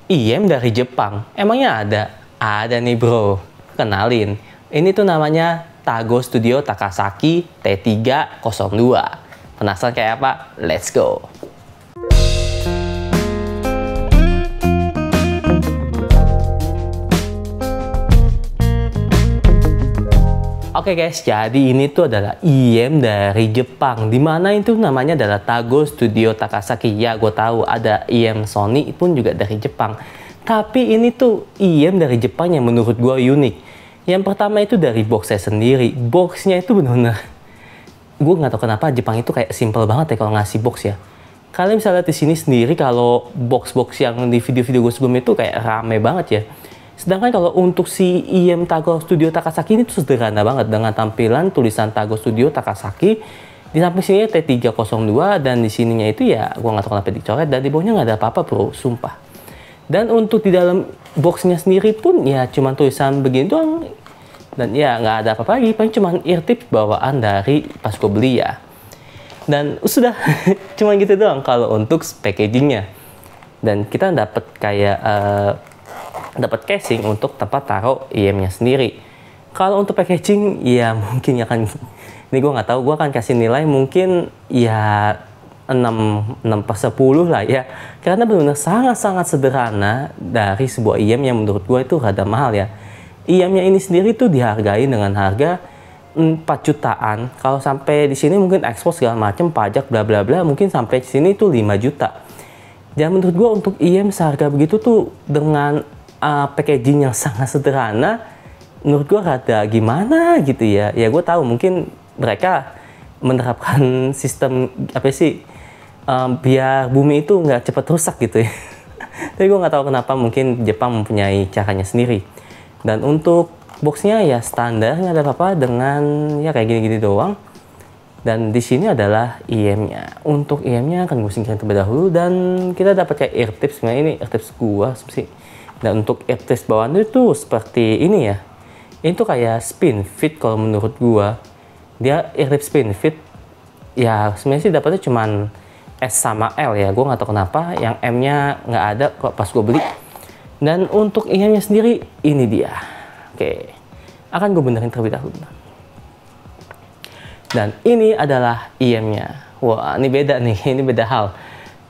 IM dari Jepang. Emangnya ada? Ada nih bro. Kenalin. Ini tuh namanya Tago Studio Takasaki T302. Penasaran kayak apa? Let's go. Oke guys, jadi ini tuh adalah IM dari Jepang, dimana itu namanya adalah Tago Studio Takasaki. Ya, gue tahu ada IM Sony pun juga dari Jepang. Tapi ini tuh IM dari Jepang yang menurut gue unik. Yang pertama itu dari boxnya sendiri. Boxnya itu bener-bener, gue nggak tahu kenapa Jepang itu kayak simple banget ya kalau ngasih box ya. Kalian bisa lihat di sini sendiri kalau box-box yang di video-video gue sebelum itu kayak rame banget ya. Sedangkan kalau untuk si IM Tago Studio Takasaki ini tuh sederhana banget dengan tampilan tulisan Tago Studio Takasaki. Di samping sini T302 dan di sininya itu ya gua nggak tahu kenapa dicoret dan di bawahnya nggak ada apa-apa bro, sumpah. Dan untuk di dalam boxnya sendiri pun ya cuman tulisan begini doang dan ya nggak ada apa-apa lagi, paling cuman ear tips bawaan dari pas gua beli ya. Dan sudah cuman gitu doang kalau untuk packagingnya. Dan kita dapat kayak dapat casing untuk tempat taruh IM-nya sendiri. Kalau untuk packaging ya mungkin ya kan ini gue nggak tahu, gue akan kasih nilai mungkin ya 6/10 lah ya, karena benar-benar sangat-sangat sederhana dari sebuah IM yang menurut gue itu rada mahal ya. IM-nya ini sendiri tuh dihargai dengan harga 4 jutaan. Kalau sampai di sini mungkin ekspor segala macam, pajak bla bla bla, mungkin sampai sini tuh 5 juta. Dan menurut gue untuk IM seharga begitu tuh dengan packaging yang sangat sederhana, menurut gue rada gimana gitu ya. Ya gue tahu mungkin mereka menerapkan sistem apa sih biar bumi itu nggak cepat rusak gitu ya. Tapi gue nggak tahu kenapa, mungkin Jepang mempunyai caranya sendiri. Dan untuk boxnya ya standar, nggak ada apa-apa dengan ya kayak gini-gini doang. Dan di sini adalah IM-nya. Untuk IM-nya akan gue singkirin terlebih dahulu dan kita dapat kayak ear tips. Sebenarnya ini ear tips gue sih. Dan untuk ear tips bawaan itu seperti ini ya. Ini tuh kayak spin fit kalau menurut gua. Dia ear tips spin fit. Ya sebenarnya sih dapetnya cuman S sama L ya. Gua nggak tahu kenapa yang M-nya nggak ada kok pas gua beli. Dan untuk IM-nya sendiri ini dia. Oke. Akan gue benerin terlebih dahulu. Dan ini adalah IM-nya. Wah, ini beda nih. Ini beda hal.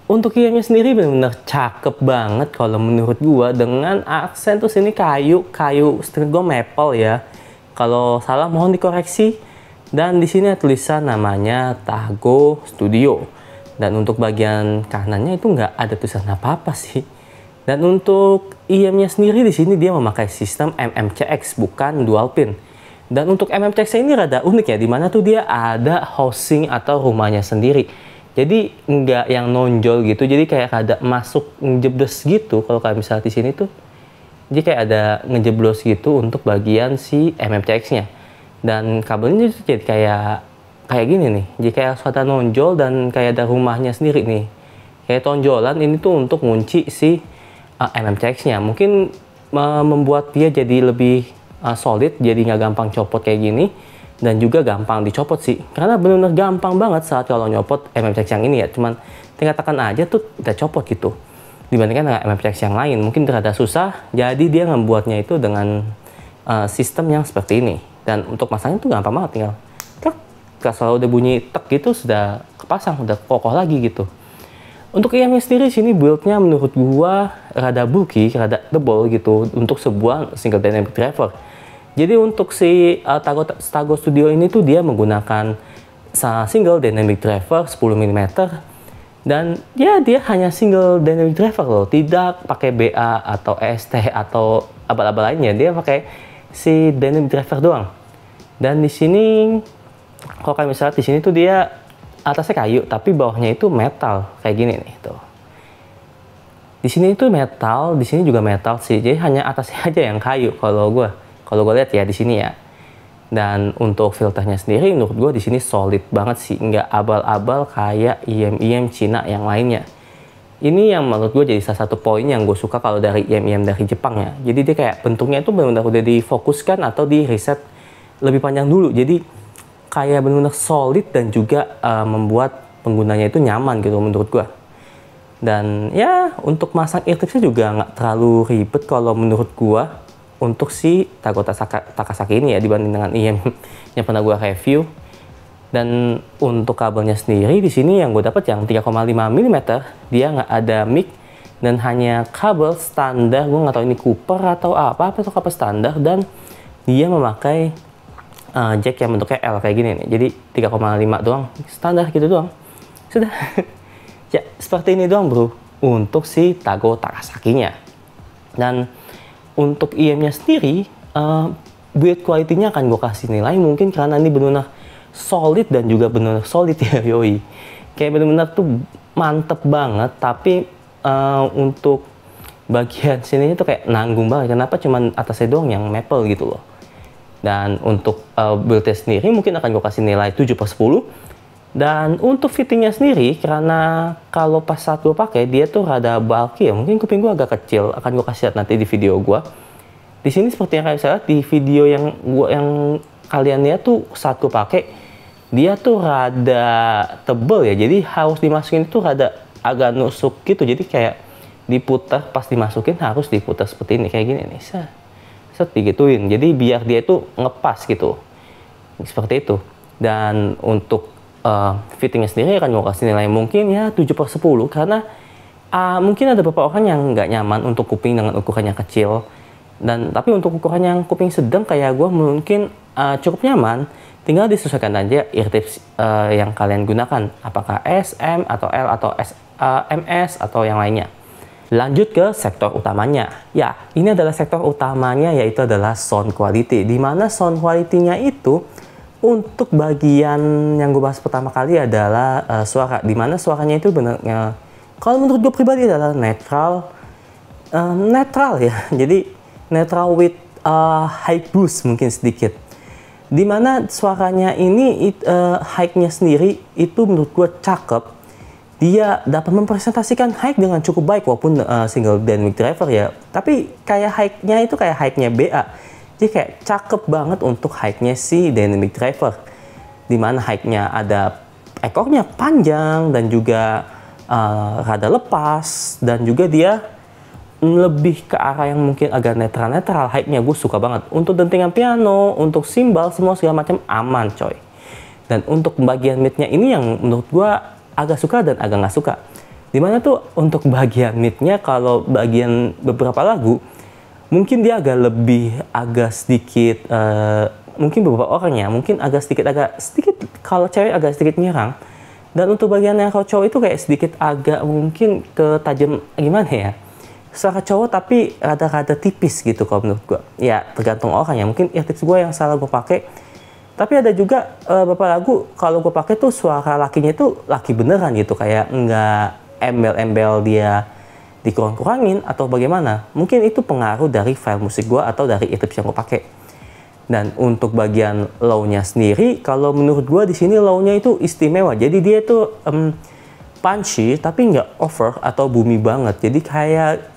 Untuk IM-nya sendiri benar-benar cakep banget kalau menurut gua, dengan aksen tuh sini kayu string gua maple ya. Kalau salah mohon dikoreksi. Dan di sini tulisan namanya Tago Studio. Dan untuk bagian kanannya itu nggak ada tulisan apa-apa sih. Dan untuk IM-nya sendiri di sini dia memakai sistem MMCX bukan dual pin. Dan untuk MMCX ini rada unik ya, dimana tuh dia ada housing atau rumahnya sendiri. Jadi nggak yang nonjol gitu, jadi kayak ada masuk ngejeblos gitu. Kalau kayak misalnya di sini tuh, jadi kayak ada ngejeblos gitu untuk bagian si MMCX-nya. Dan kabelnya itu jadi kayak gini nih, jadi kayak suatu nonjol dan kayak ada rumahnya sendiri nih. Kayak tonjolan ini tuh untuk ngunci si MMCX-nya. Mungkin membuat dia jadi lebih solid, jadi nggak gampang copot kayak gini. Dan juga gampang dicopot sih, karena benar-benar gampang banget saat kalau nyopot MMCX yang ini ya, cuman tinggal tekan aja tuh udah copot gitu, dibandingkan dengan MMCX yang lain mungkin terada susah. Jadi dia membuatnya itu dengan sistem yang seperti ini, dan untuk masangnya tuh gampang banget, tinggal tek, kalau udah bunyi tek gitu sudah kepasang, udah kokoh lagi gitu. Untuk IM-nya sendiri sini build-nya menurut gua rada bulky, rada tebal gitu untuk sebuah single dynamic driver. Jadi untuk si Tago Studio ini tuh dia menggunakan single dynamic driver 10 mm. Dan ya dia hanya single dynamic driver loh, tidak pakai BA atau EST atau abal-abal lainnya. Dia pakai si dynamic driver doang. Dan di sini kalau kayak misalnya di sini tuh dia atasnya kayu tapi bawahnya itu metal kayak gini nih tuh. Di sini itu metal, di sini juga metal sih. Jadi hanya atasnya aja yang kayu kalau gue lihat ya di sini ya. Dan untuk filternya sendiri menurut gue di sini solid banget sih, nggak abal-abal kayak IM-IM Cina yang lainnya. Ini yang menurut gue jadi salah satu poin yang gue suka kalau dari IM-IM dari Jepang ya. Jadi dia kayak bentuknya itu benar-benar udah difokuskan atau di reset lebih panjang dulu. Jadi kayak benar-benar solid dan juga membuat penggunanya itu nyaman gitu menurut gue. Dan ya untuk masang eartipsnya juga nggak terlalu ribet kalau menurut gua untuk si Tago Takasaki ini ya, dibanding dengan IM yang pernah gua review. Dan untuk kabelnya sendiri di sini yang gue dapat yang 3,5 mm, dia nggak ada mic dan hanya kabel standar. Gue nggak tahu ini Cooper atau apa atau kabel standar, dan dia memakai jack yang bentuknya L kayak gini nih. Jadi 3,5 doang, standar gitu doang. Sudah. Ya, seperti ini doang bro untuk si Tago Takasaki-nya. Dan untuk IM-nya sendiri, build quality-nya akan gue kasih nilai mungkin karena ini benar-benar solid dan juga benar-benar solid ya yoi. Kayak benar-benar tuh mantep banget, tapi untuk bagian sini itu kayak nanggung banget. Kenapa cuman atasnya doang yang maple gitu loh. Dan untuk build-nya sendiri mungkin akan gue kasih nilai 7/10. Dan untuk fittingnya sendiri, karena kalau pas saat gue pakai dia tuh rada bulky ya, mungkin kuping gue agak kecil, akan gue kasih lihat nanti di video gue. Di sini seperti yang kalian bisa lihat di video yang kalian lihat tuh saat gue pakai, dia tuh rada tebel ya, jadi harus dimasukin itu rada agak nusuk gitu, jadi kayak diputar pas dimasukin harus diputar seperti ini kayak gini nih, set digituin, jadi biar dia itu ngepas gitu, seperti itu. Dan untuk fittingnya sendiri akan gue kasih nilai mungkin ya 7/10 karena mungkin ada beberapa orang yang nggak nyaman untuk kuping dengan ukuran yang kecil, dan tapi untuk ukuran yang kuping sedang kayak gue mungkin cukup nyaman. Tinggal disesuaikan aja eartips yang kalian gunakan, apakah SM atau L atau MS atau yang lainnya. Lanjut ke sektor utamanya. Ya, ini adalah sektor utamanya, yaitu adalah sound quality, dimana sound quality-nya itu untuk bagian yang gue bahas pertama kali adalah suara, dimana suaranya itu benar, kalau menurut gue pribadi adalah netral ya, jadi netral with high boost mungkin sedikit, dimana suaranya ini high-nya sendiri itu menurut gue cakep, dia dapat mempresentasikan high dengan cukup baik walaupun single dynamic driver ya, tapi kayak high-nya itu kayak high-nya BA. Jadi kayak cakep banget untuk high-nya si dynamic driver, dimana high-nya ada ekornya panjang dan juga rada lepas, dan juga dia lebih ke arah yang mungkin agak netral. High-nya gue suka banget. Untuk dentingan piano, untuk simbal, semua segala macam aman coy. Dan untuk bagian mid-nya ini yang menurut gue agak suka dan agak nggak suka. Dimana tuh untuk bagian mid-nya, kalau bagian beberapa lagu mungkin dia agak sedikit mungkin beberapa orang ya mungkin agak sedikit kalau cewek agak sedikit nyerang, dan untuk bagian yang kalau cowok itu kayak sedikit agak mungkin ke tajam gimana ya, suara cowok tapi rada-rada tipis gitu kalau menurut gua ya, tergantung orang ya, mungkin eartips gua yang salah gua pakai. Tapi ada juga beberapa lagu kalau gua pakai tuh suara lakinya itu laki beneran gitu, kayak nggak embel-embel dia dikurang-kurangin atau bagaimana. Mungkin itu pengaruh dari file musik gue atau dari eartips yang gue pakai. Dan untuk bagian low-nya sendiri, kalau menurut gue di sini low-nya itu istimewa. Jadi dia tuh punchy tapi nggak over atau boomy banget. Jadi kayak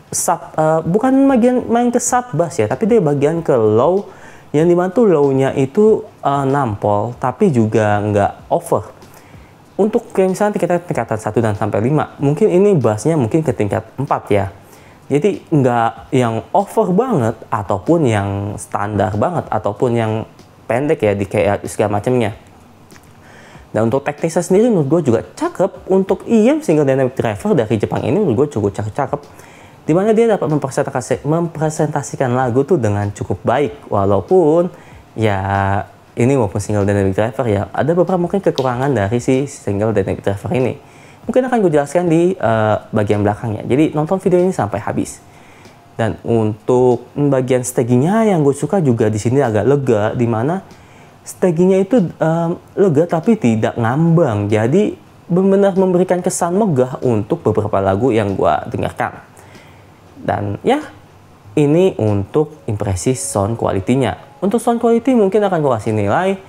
bukan bagian main ke sub bass ya, tapi dia bagian ke low yang dimana tuh low-nya itu nampol tapi juga nggak over. Untuk kayak misalnya kita tingkatan 1 dan sampai 5, mungkin ini bassnya mungkin ke tingkat 4 ya. Jadi nggak yang over banget, ataupun yang standar banget, ataupun yang pendek ya, di kayak segala macamnya. Dan untuk teknisnya sendiri menurut gue juga cakep. Untuk IM single dynamic driver dari Jepang ini menurut gue cukup cakep. Dimana dia dapat mempresentasikan lagu tuh dengan cukup baik. Walaupun ya ini walaupun single dynamic driver ya, ada beberapa mungkin kekurangan dari si single dynamic driver ini. Mungkin akan gue jelaskan di bagian belakangnya. Jadi nonton video ini sampai habis. Dan untuk bagian stagingnya yang gue suka juga di sini agak lega, dimana stagingnya itu lega tapi tidak ngambang. Jadi benar-benar memberikan kesan megah untuk beberapa lagu yang gue dengarkan. Dan ya, ini untuk impresi sound quality-nya. Untuk sound quality mungkin akan gue kasih nilai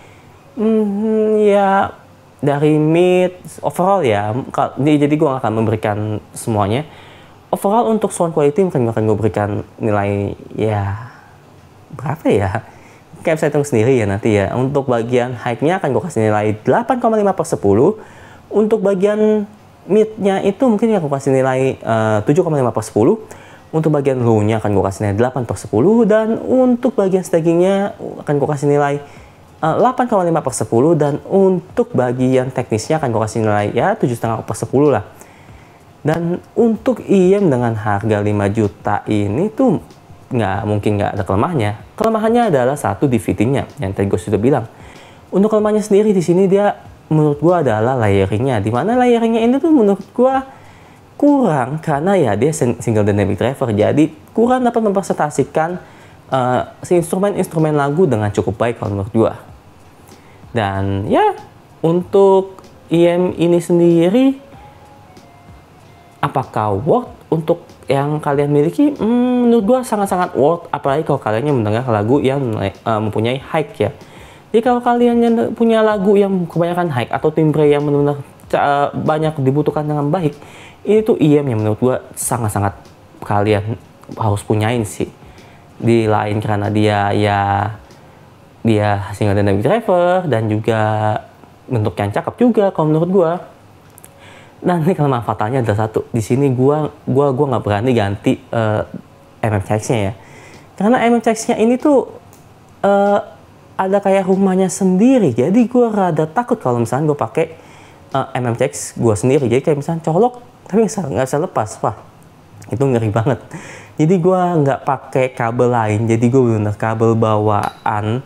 ya dari mid overall ya. Jadi gue akan memberikan semuanya. Overall untuk sound quality mungkin akan gue berikan nilai ya berapa ya? Kayak saya hitung sendiri ya nanti ya. Untuk bagian high-nya akan gue kasih nilai 8,5/10. Untuk bagian mid-nya itu mungkin aku kasih nilai 7,5/10. Untuk bagian low-nya akan gue kasih nilai 8/10, dan untuk bagian stagingnya akan gue kasih nilai 8,5/10, dan untuk bagian teknisnya akan gue kasih nilai ya 7,5/10 lah. Dan untuk IM dengan harga 5 juta ini tuh mungkin nggak ada kelemahannya. Kelemahannya adalah satu di fittingnya yang tadi gue sudah bilang. Untuk kelemahannya sendiri di sini dia menurut gue adalah layeringnya, dimana layeringnya ini tuh menurut gue kurang karena ya dia single dynamic driver, jadi kurang dapat mempresentasikan si instrumen lagu dengan cukup baik kalau menurut gua. Dan ya untuk IM ini sendiri apakah worth untuk yang kalian miliki? Menurut gua sangat-sangat worth, apalagi kalau kalian mendengar lagu yang mempunyai high ya. Jadi kalau kalian yang punya lagu yang kebanyakan high atau timbre yang benar-benar banyak dibutuhkan dengan baik, ini tuh IM yang menurut gua sangat-sangat kalian harus punyain sih. Di lain karena dia single dynamic driver dan juga bentuk yang cakep juga kalau menurut gua. Dan ini kelemahan fatalnya adalah satu. Di sini gua nggak berani ganti MMCX-nya ya. Karena MMCX-nya ini tuh ada kayak rumahnya sendiri. Jadi gua rada takut kalau misalnya gua pakai MMCX gua sendiri. Jadi kayak misalnya colok tapi nggak bisa lepas, wah itu ngeri banget. Jadi gue nggak pakai kabel lain, jadi gue bener kabel bawaan.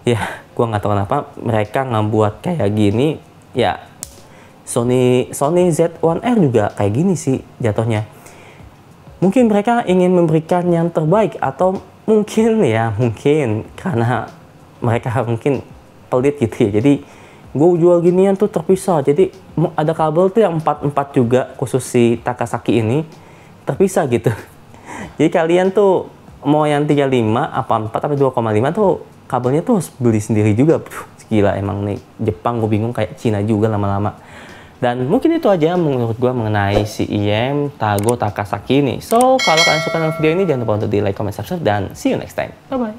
Ya gue nggak tahu kenapa mereka ngebuat kayak gini. Ya Sony Z1R juga kayak gini sih jatuhnya. Mungkin mereka ingin memberikan yang terbaik, atau mungkin karena mereka mungkin pelit gitu ya. Jadi gue jual ginian tuh terpisah, jadi ada kabel tuh yang 4 juga khusus si Takasaki ini terpisah gitu. Jadi kalian tuh mau yang 35 apa 4 apa 2,5 tuh kabelnya tuh harus beli sendiri juga. Gila emang nih Jepang, gue bingung kayak Cina juga lama-lama. Dan mungkin itu aja menurut gue mengenai si IM Tago Takasaki ini. So kalau kalian suka dengan video ini jangan lupa untuk di like, comment, subscribe, dan see you next time. Bye bye.